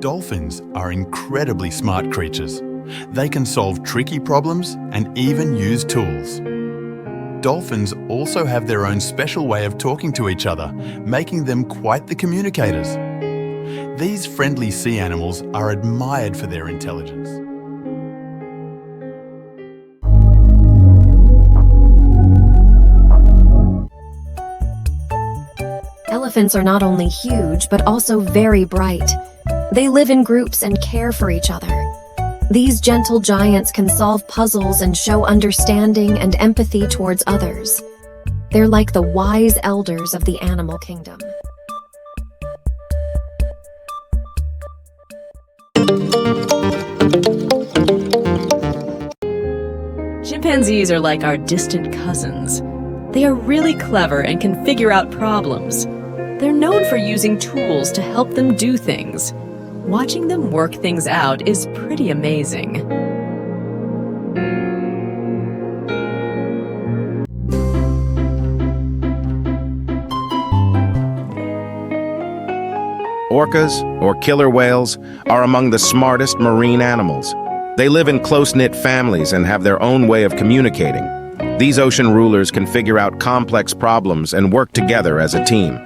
Dolphins are incredibly smart creatures. They can solve tricky problems and even use tools. Dolphins also have their own special way of talking to each other, making them quite the communicators. These friendly sea animals are admired for their intelligence. Elephants are not only huge, but also very bright. They live in groups and care for each other. These gentle giants can solve puzzles and show understanding and empathy towards others. They're like the wise elders of the animal kingdom. Chimpanzees are like our distant cousins. They are really clever and can figure out problems. They're known for using tools to help them do things. Watching them work things out is pretty amazing. Orcas, or killer whales, are among the smartest marine animals. They live in close-knit families and have their own way of communicating. These ocean rulers can figure out complex problems and work together as a team.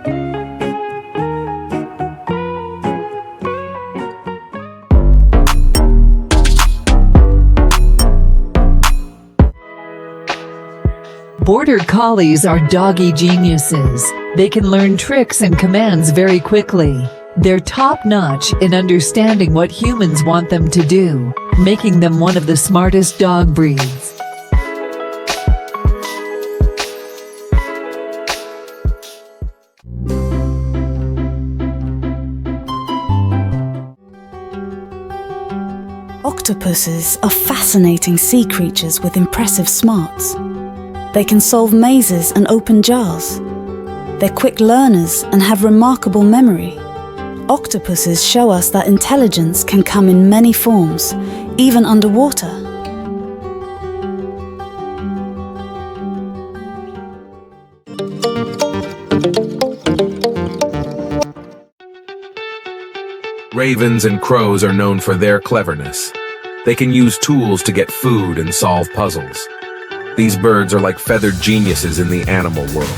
Border collies are doggy geniuses. They can learn tricks and commands very quickly. They're top-notch in understanding what humans want them to do, making them one of the smartest dog breeds. Octopuses are fascinating sea creatures with impressive smarts. They can solve mazes and open jars. They're quick learners and have remarkable memory. Octopuses show us that intelligence can come in many forms, even underwater. Ravens and crows are known for their cleverness. They can use tools to get food and solve puzzles. These birds are like feathered geniuses in the animal world.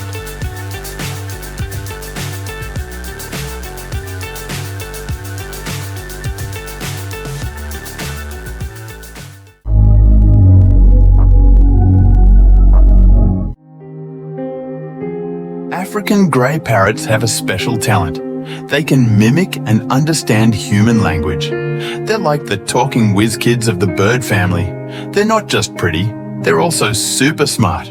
African grey parrots have a special talent. They can mimic and understand human language. They're like the talking whiz kids of the bird family. They're not just pretty, they're also super smart.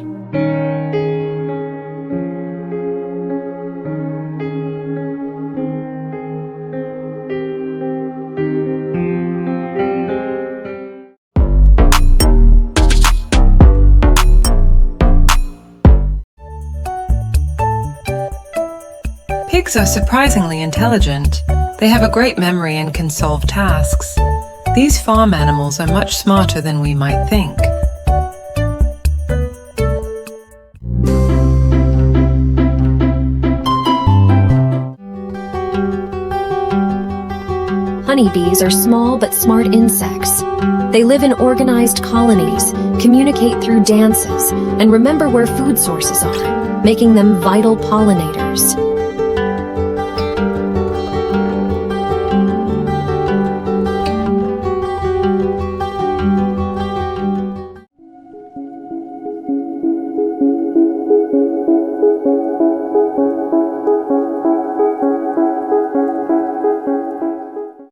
Pigs are surprisingly intelligent. They have a great memory and can solve tasks. These farm animals are much smarter than we might think. Honeybees are small but smart insects. They live in organized colonies, communicate through dances, and remember where food sources are, making them vital pollinators.